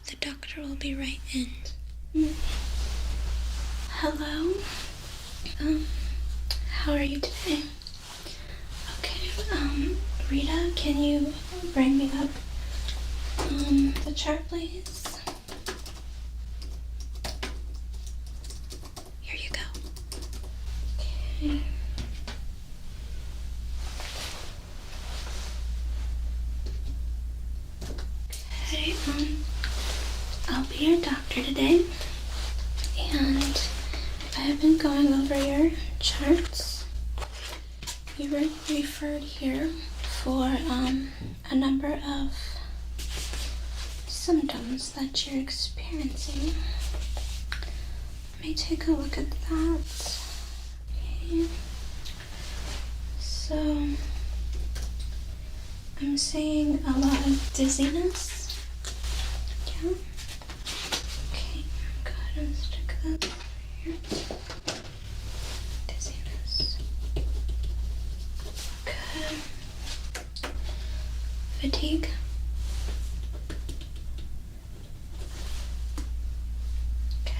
The doctor will be right in. Hello? How are you today? Okay, Rita, can you bring me up the chart, please? Here you go. Okay. Okay, I'll be your doctor today, and I've been going over your charts. You were referred here for a number of symptoms that you're experiencing. Let me take a look at that. Okay. So, I'm seeing a lot of dizziness. Yeah. Okay, go ahead and stick that over here. Dizziness. Okay. Fatigue. Okay.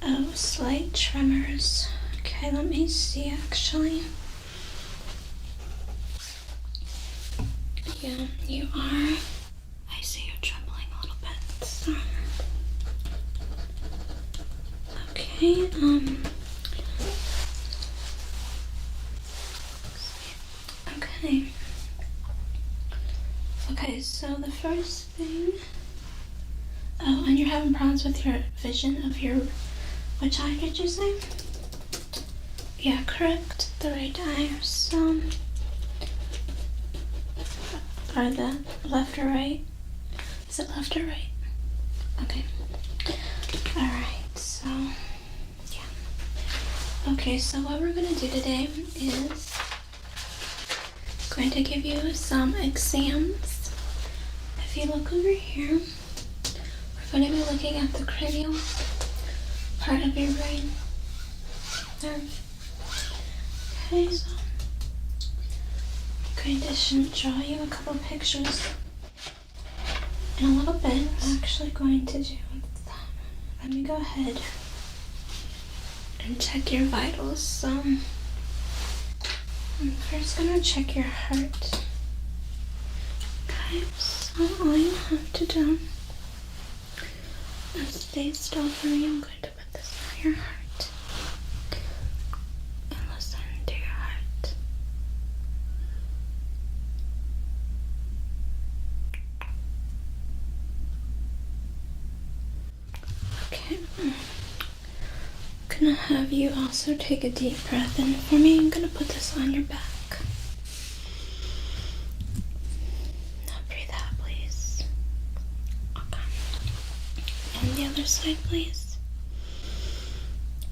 Oh, slight tremors. Okay, let me see actually. Yeah, you are. I see you're trembling a little bit. So. Okay, okay. Okay, so the first thing. Oh, and you're having problems with your vision of your. Which eye did you say? Yeah, correct. The right eye. So. Are the left or right? Is it left or right? Okay. Alright, so yeah. Okay, so what we're gonna do today is going to give you some exams. If you look over here, we're going to be looking at the cranial part of your brain. There. Okay, so I'm going to draw you a couple pictures in a little bit. I'm actually going to do that. Let me go ahead and check your vitals. So I'm first going to check your heart. Okay, so all you have to do is stay still for me. I'm going to put this on your heart. I'm gonna have you also take a deep breath in for me. I'm gonna put this on your back. Now breathe out, please. Okay. And the other side, please.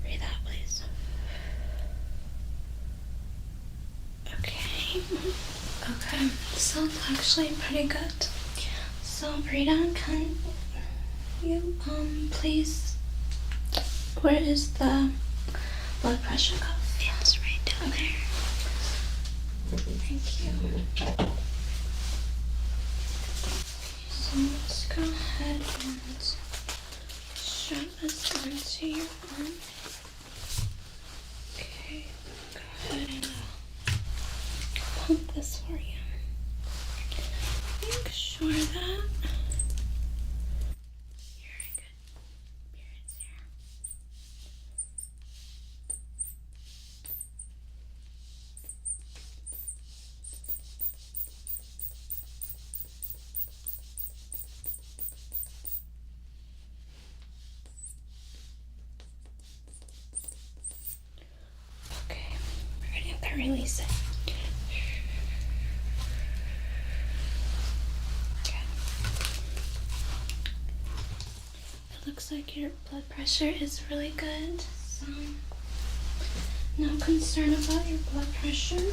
Breathe out, please. Okay. Okay. So it's actually pretty good. So Rita, can you please? Where is the blood pressure cuff? Yes, right down there. Thank you. So let's go ahead and strap this onto your arm. Okay, go ahead and pump this for you. Make sure that release it. Okay. It looks like your blood pressure is really good, so no concern about your blood pressure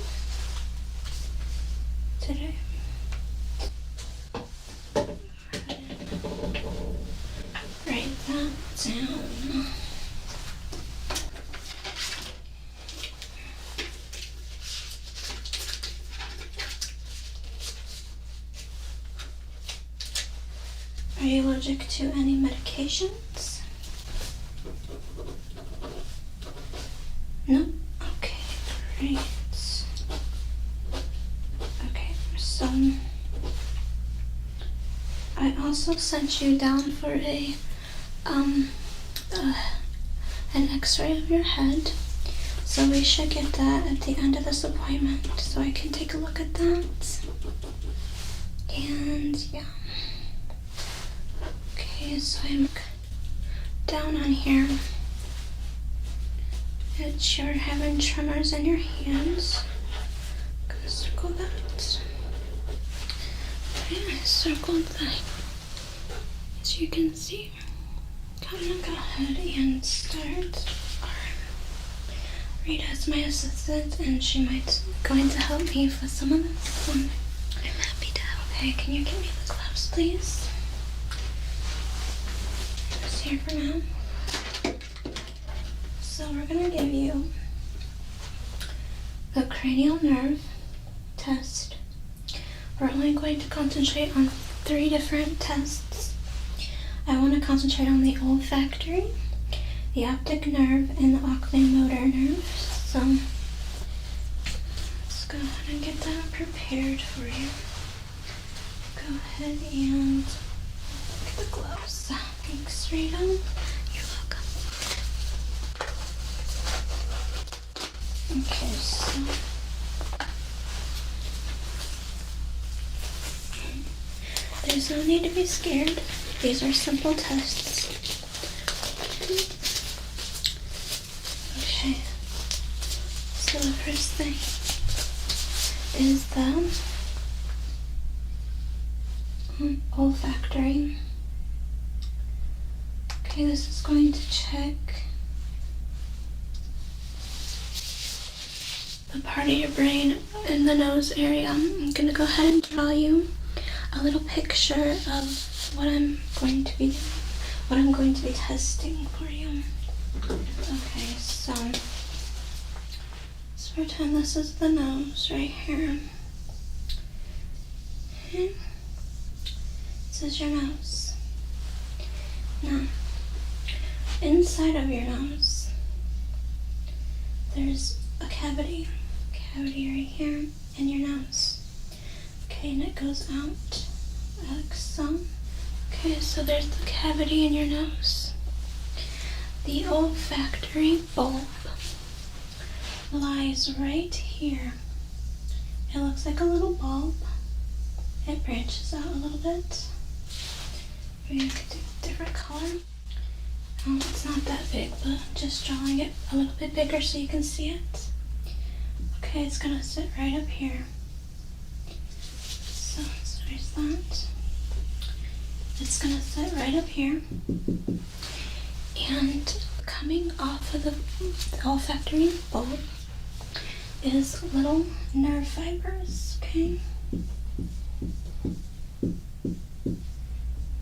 today. Write that down. Are you allergic to any medications? No? Okay, great. Okay, so I also sent you down for an x-ray of your head. So we should get that at the end of this appointment so I can take a look at that. And yeah. Okay, so I'm down on here. It's you're having tremors in your hands. I'm gonna circle that. Okay, I circled that. As you can see, I'm gonna go ahead and start. Rita's my assistant, and she might going to help me with some of this. I'm happy to help. Okay, can you get me the gloves, please? Just here for now. So we're gonna give you a cranial nerve test. We're only going to concentrate on 3 different tests. I want to concentrate on the olfactory, the optic nerve, and the oculomotor nerve. So let's go ahead and get that prepared for you. Go ahead and get the gloves. Thanks, Rita. You're welcome. Okay, so there's no need to be scared. These are simple tests. Okay, so the first thing is the olfactory. Okay, this is going to check the part of your brain in the nose area. I'm going to go ahead and draw you a little picture of what I'm going to be testing for you. Okay, so let's pretend this is the nose right here. Okay. This is your nose. Now, inside of your nose, there's a cavity right here in your nose. Okay, and it goes out like so. Okay, so there's the cavity in your nose. The olfactory bulb lies right here. It looks like a little bulb. It branches out a little bit. We could do a different color. It's not that big, but I'm just drawing it a little bit bigger so you can see it. Okay, it's gonna sit right up here. So let's erase that. It's gonna sit right up here. And coming off of the olfactory bulb is little nerve fibers, okay?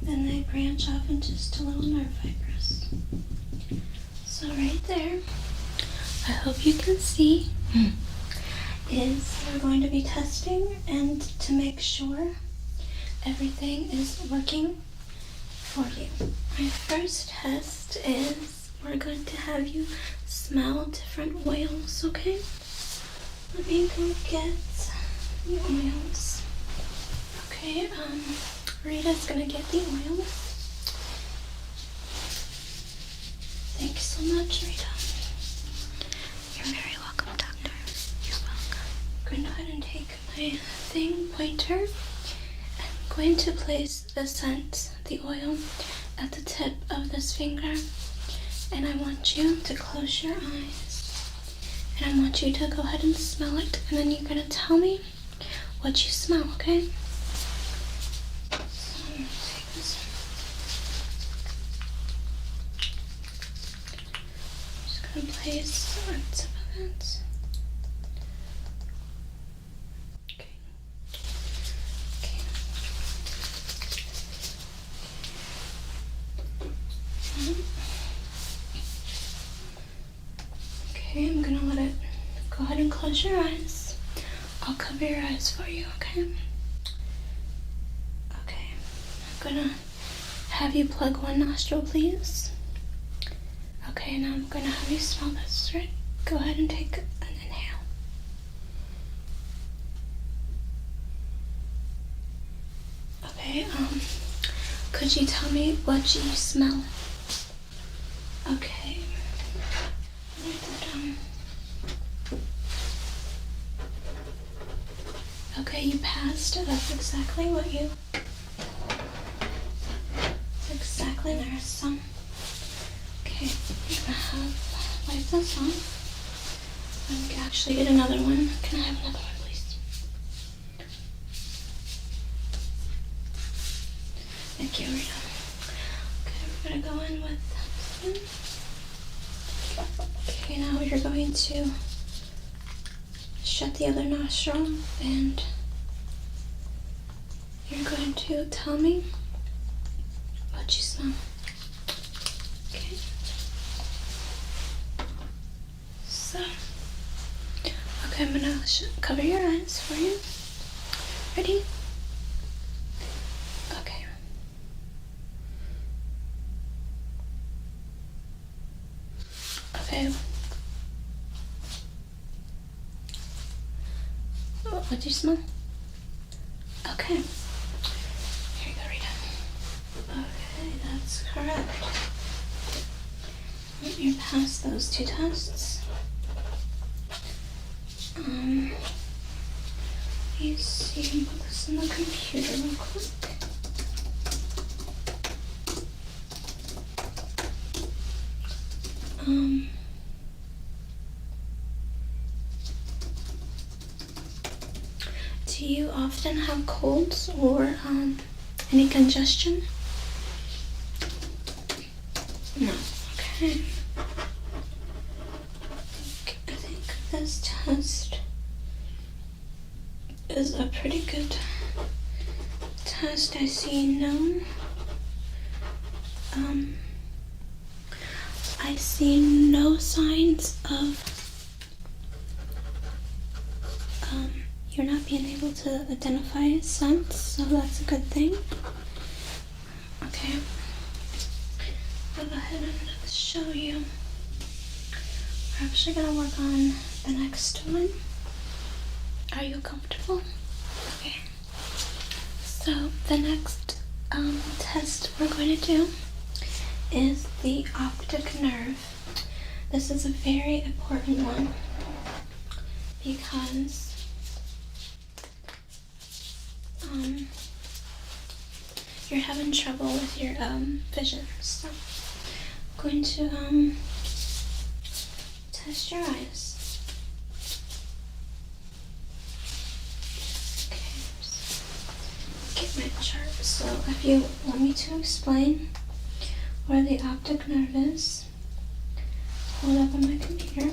And they branch off into just little nerve fibers. So right there, I hope you can see, is we're going to be testing and to make sure everything is working for you. My first test is we're going to have you smell different oils, okay? Let me go get the oils. Okay, Rita's gonna get the oils. Thank you so much, Rita. You're very welcome, Doctor. You're welcome. I'm going to go ahead and take my pointer. I'm going to place the scent, the oil, at the tip of this finger. And I want you to close your eyes. And I want you to go ahead and smell it. And then you're going to tell me what you smell, okay? So I'm going to take this. I'm just going to place on top of it. Okay. Okay, I'm gonna let it go ahead and close your eyes. I'll cover your eyes for you, okay? Okay, I'm gonna have you plug one nostril, please? Okay, now I'm gonna have you smell this, right? Go ahead and take an inhale. Okay, could you tell me what you smell? Okay. Write that down. Okay, you passed. That's exactly what you... exactly there. So, okay, you're gonna have... wipe this off. I'm gonna actually get another one. Can I have another one, please? Thank you, Rita. Okay, we're gonna go in with this one. Okay, now you're going to shut the other nostril and you're going to tell me what you smell. Okay. So, okay, I'm gonna cover your eyes for you. Ready? Okay. Okay. What do you smell? Okay. Here you go, Rita. Okay, that's correct. You're past those two tests. You see, you can put this in the computer real quick. Do you often have colds or any congestion? No. Okay. I think this test is a pretty good test. I see no I see no signs of you're not being able to identify scents, so that's a good thing. Okay. I'll go ahead and show you. We're actually gonna work on the next one. Are you comfortable? Okay. So the next test we're going to do is the optic nerve. This is a very important one because you're having trouble with your vision. So I'm going to test your eyes. Okay, get my chart. So if you want me to explain where the optic nerve is, hold up on my computer.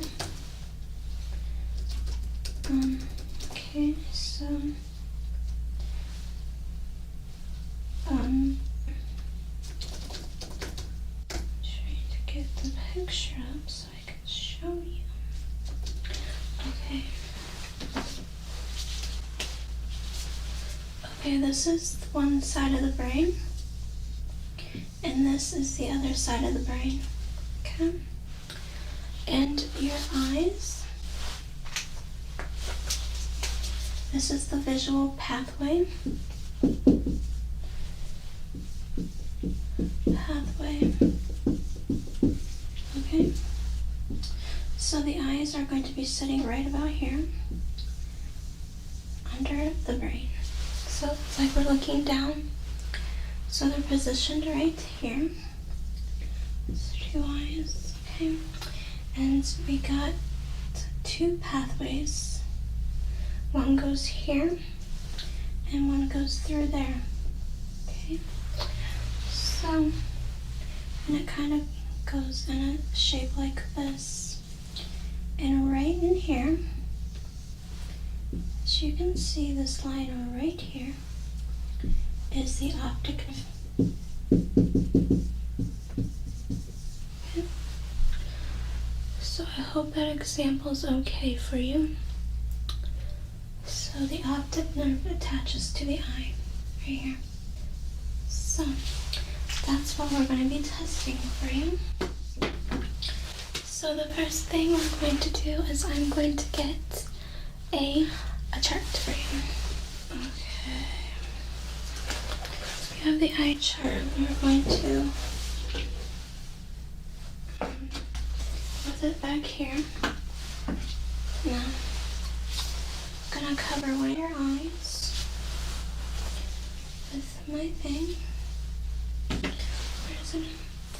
Okay, so trying to get the picture up so I can show you. Okay. Okay, this is one side of the brain, and this is the other side of the brain. Okay. And your eyes. This is the visual pathway. Okay. So the eyes are going to be sitting right about here, under the brain. So it's like we're looking down. So they're positioned right here. It's two eyes, okay? And we got two pathways. One goes here, and one goes through there, okay? So, and it kind of goes in a shape like this. And right in here, as you can see, this line right here is the optic nerve. Okay. So I hope that example is okay for you. So the optic nerve attaches to the eye right here. So that's what we're going to be testing for you. So the first thing we're going to do is I'm going to get a chart for you. Okay. So we have the eye chart. We're going to put it back here. Now, I'm gonna cover one of your eyes with my thing. Where is it?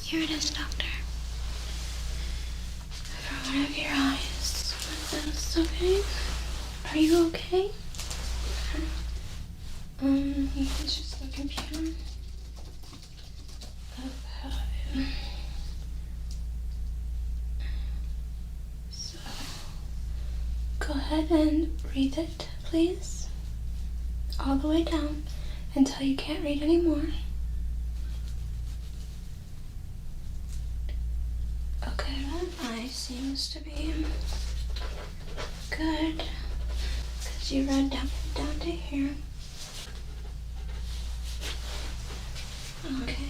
Here it is, doctor. Cover one of your eyes with this, okay? Are you okay? You can just look computer. Okay. So, go ahead and read it, please. All the way down until you can't read anymore. Okay, that eye seems to be good. Because you read down to here. Okay.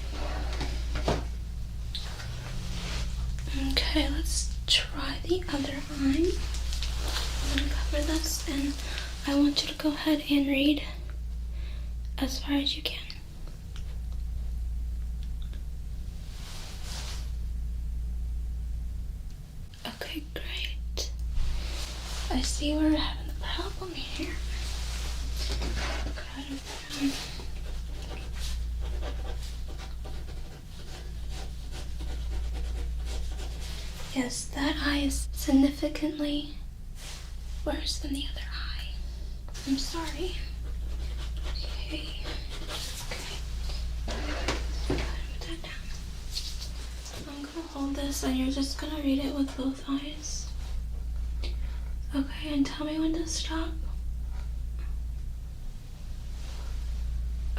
Okay, let's try the other eye. I'm going to cover this, and I want you to go ahead and read as far as you can. Okay, great. I see we're having a problem here. Yes, that eye is significantly worse than the other eye. I'm sorry. Okay. Go ahead and put that down. I'm gonna hold this and you're just gonna read it with both eyes. Okay, and tell me when to stop.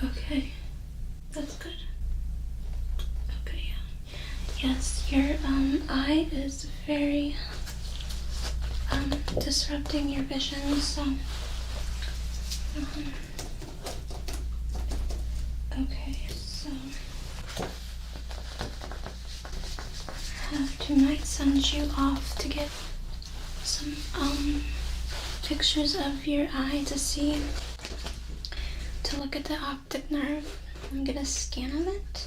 Okay, that's good. Okay, yeah. Yes, your eye is very disrupting your vision, so okay, so might send you off to get some pictures of your eye to look at the optic nerve and get a scan of it,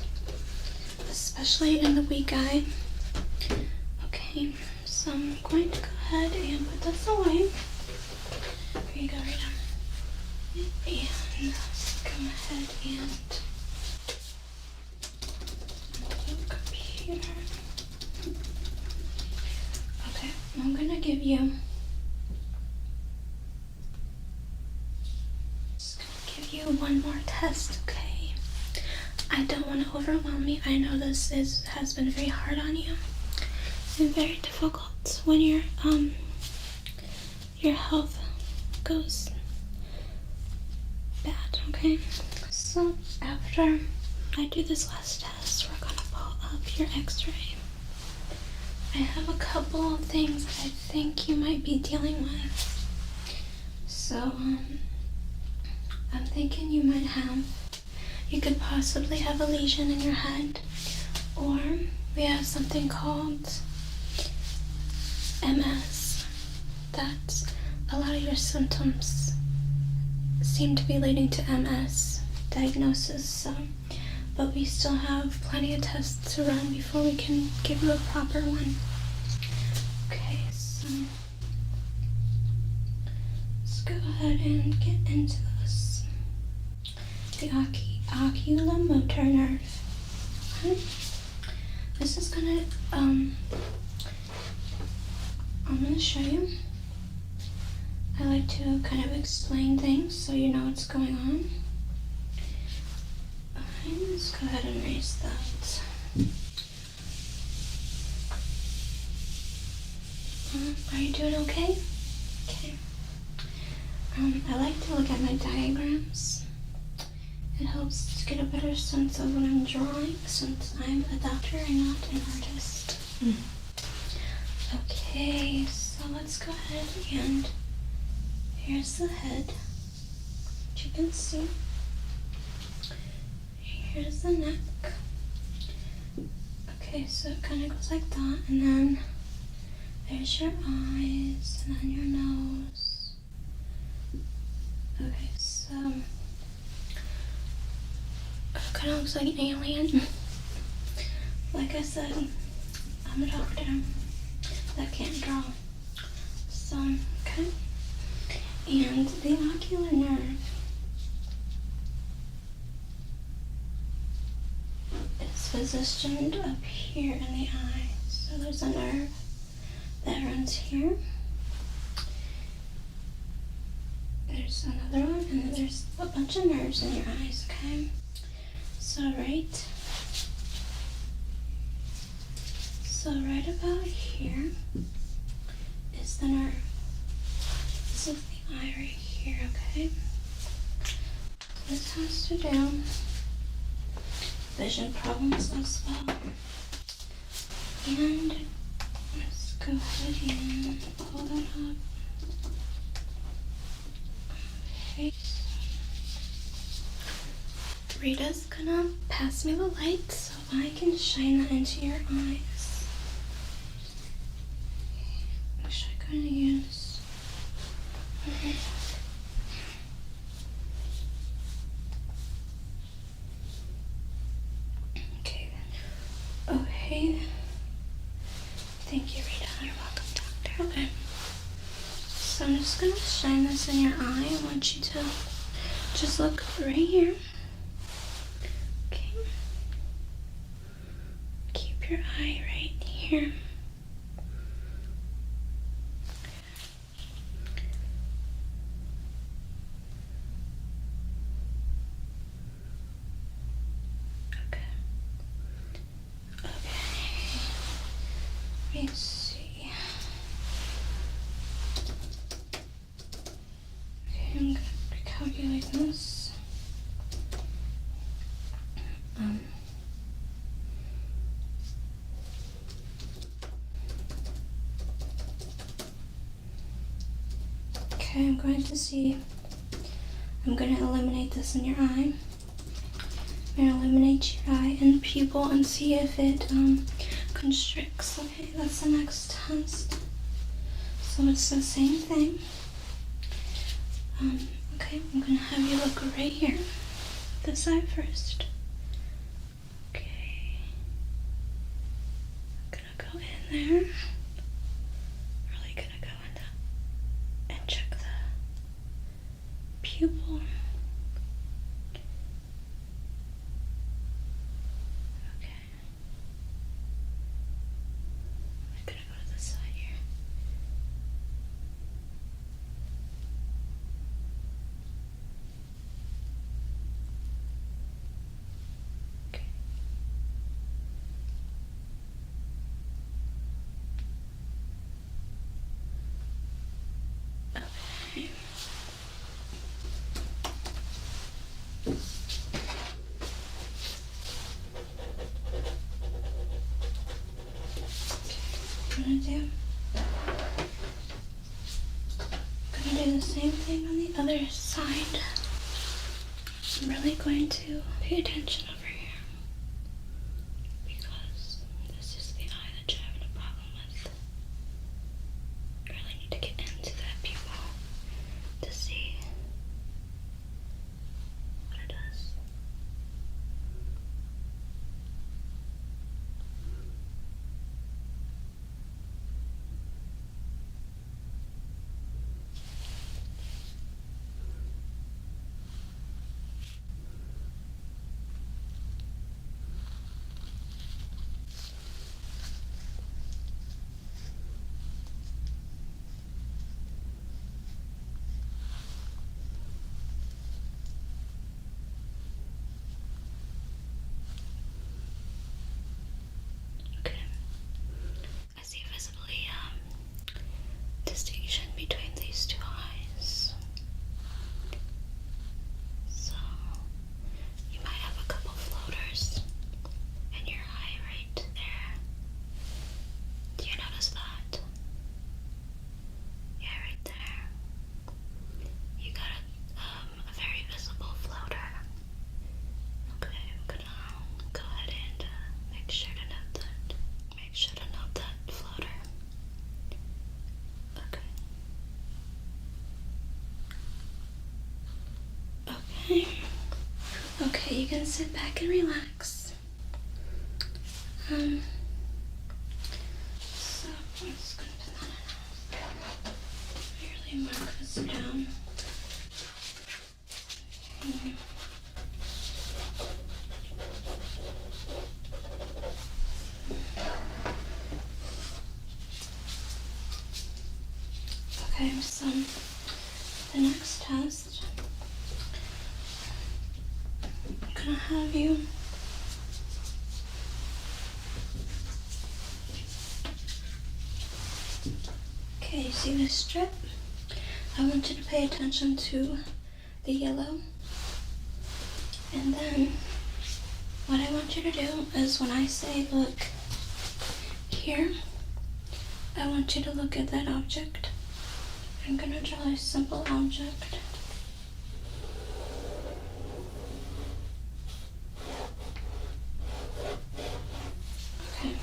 especially in the weak eye. Okay, so I'm going to go ahead and put this away. Here you go, right now. And go ahead and the computer. Okay, I'm gonna give you one more test, okay? I don't want to overwhelm you. I know this has been very hard on you and very difficult when your health goes bad, okay? So after I do this last test, we're gonna pull up your x-ray. I have a couple of things that I think you might be dealing with. So I'm thinking you could possibly have a lesion in your head, or we have something called MS. That a lot of your symptoms seem to be leading to MS diagnosis, so, but we still have plenty of tests to run before we can give you a proper one. Okay, so let's go ahead and get into this. The oculomotor nerve. Okay. This is gonna, I'm gonna show you. I like to kind of explain things so you know what's going on. Okay, let's go ahead and erase that. Are you doing okay? Okay. I like to look at my diagrams. It helps to get a better sense of what I'm drawing, since I'm a doctor and not an artist. Okay, so let's go ahead and here's the head, which you can see. Here's the neck. Okay, so it kind of goes like that, and then there's your eyes, and then your nose. Okay, so it kind of looks like an alien. Like I said, I'm a doctor that can't draw. So, okay. And the ocular nerve is positioned up here in the eye. So there's a nerve that runs here. There's another one, and then there's a bunch of nerves in your eyes, okay? So right about here is the nerve. This is the eye right here, okay? This has to do vision problems as well. And let's go ahead and pull that up. Okay. Rita's gonna pass me the light so I can shine that into your eyes. What should I gonna use? Okay. Okay. Thank you, Rita. You're welcome, doctor. Okay. So I'm just gonna shine this in your eye. I want you to just look right here. Okay. Keep your eye right here. Let me see. Okay, I'm gonna recalculate this. Okay, I'm going to see. I'm going to eliminate this in your eye. I'm going to eliminate your eye and pupil and see if it constricts. Okay, that's the next test. So it's the same thing. Okay, I'm gonna have you look right here. This eye first. Okay. I'm gonna go in there. Really gonna go in that and check the pupil. Gonna do the same thing on the other side. I'm really going to pay attention over here because this is the eye that you're having a problem with. I really need to get into that pupil to see what it does. can sit back and relax. So I'm just gonna put that in. Really mark this down. Okay, so the next test, I'm gonna have you okay, see this strip? I want you to pay attention to the yellow. And then what I want you to do is when I say look here, I want you to look at that object. I'm gonna draw a simple object. Okay.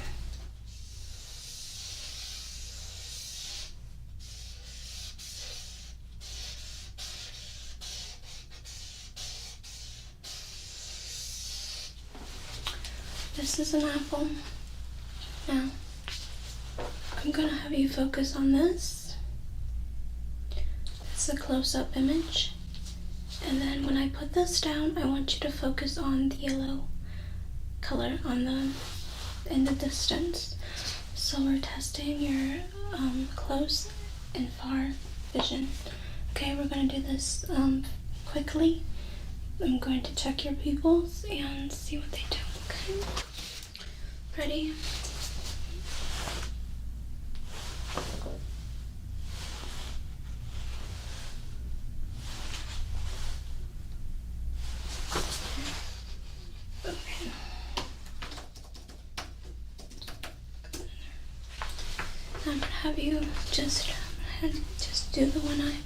This is an apple. Now, I'm gonna have you focus on this. It's a close-up image. And then when I put this down, I want you to focus on the yellow color in the distance. So we're testing your close and far vision. Okay, we're gonna do this quickly. I'm going to check your pupils and see what they do, okay? Ready? Okay. I'm gonna have you just do the one eye.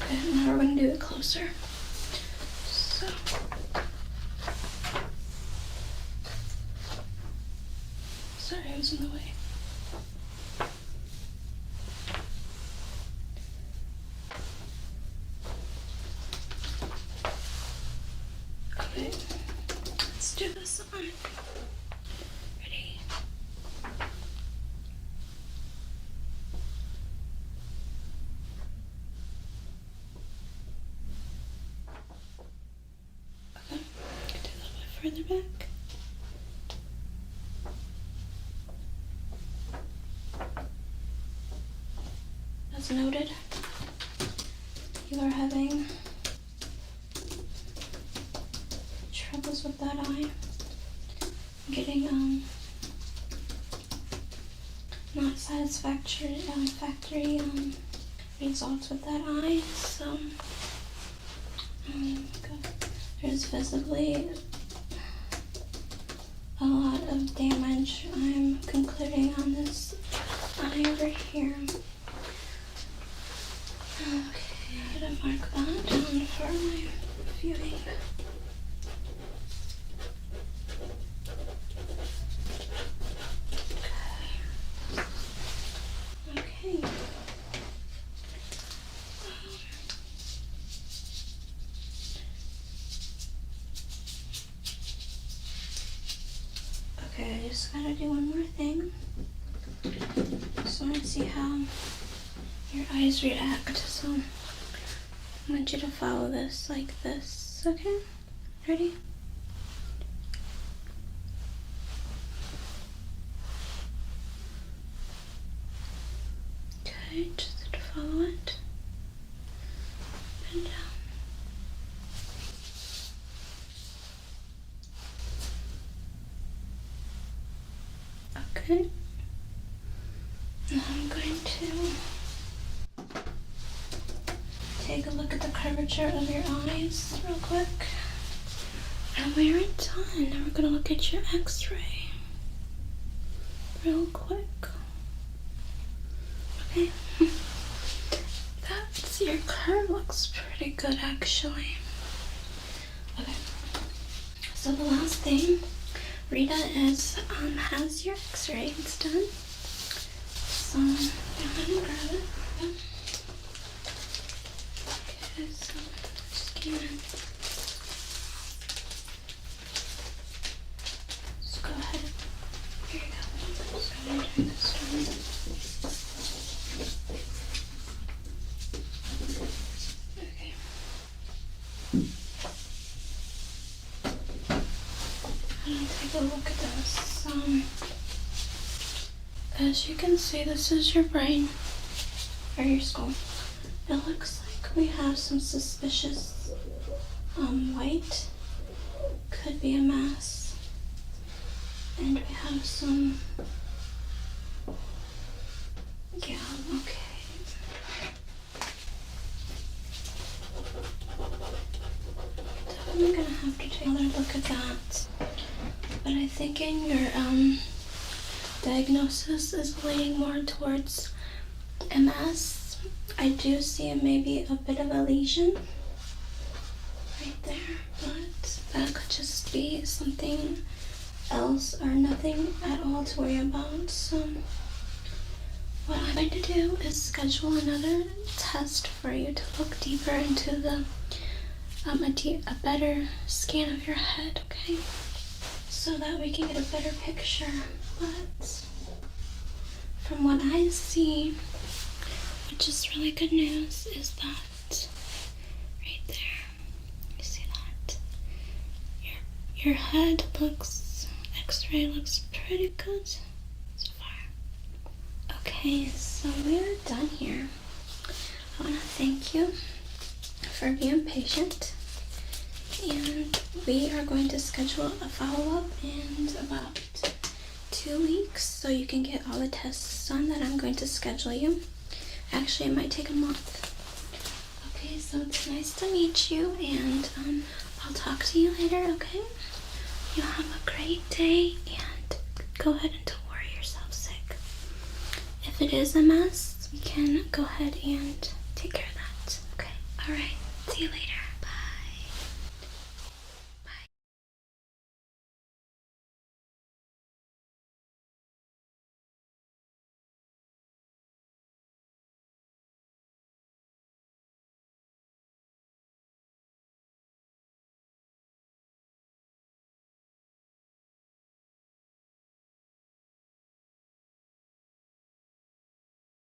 Okay, now we're gonna do it closer. So. Sorry, I was in the way. Okay, let's do this on. Ready? Okay, do a little bit further back. As noted, you are having troubles with that eye, getting not satisfactory results with that eye. So there's visibly a lot of damage I'm concluding on this eye over here. Okay, I'm gonna mark that down for my viewing. Okay. Okay, I just gotta do one more thing. Just want to see how your eyes react. So I want you to follow this like this. Okay? Ready? Okay, just to follow it. Up and down. Okay. Now I'm going to take a look at the curvature of your eyes real quick. And we're done. Now we're going to look at your x-ray real quick. Okay. Your curve looks pretty good actually. Okay. So the last thing, Rita has your x-ray. It's done. So go ahead and grab it. Okay, so just came in. Just go ahead. Here you go. Just go ahead and turn this one. Okay. And take a look at this. As you can see, this is your brain, or your skull. It looks like we have some suspicious white. Could be a mass. And we have some, yeah, okay. Definitely gonna have to take another look at that. But I think in your diagnosis is leaning more towards MS. I do see maybe a bit of a lesion right there, but that could just be something else or nothing at all to worry about. So what I'm going to do is schedule another test for you to look deeper into the a better scan of your head, okay? So that we can get a better picture. But from what I see, which is really good news, is that right there, you see that? Your head looks, X-ray looks pretty good so far. Okay, so we're done here. I want to thank you for being patient. And we are going to schedule a follow-up in about 2 weeks so you can get all the tests done that I'm going to schedule you. Actually, it might take a month. Okay, so it's nice to meet you, and I'll talk to you later, okay? You have a great day, and go ahead and don't worry yourself sick. If it is a mess, we can go ahead and take care of that, okay? Alright, see you later.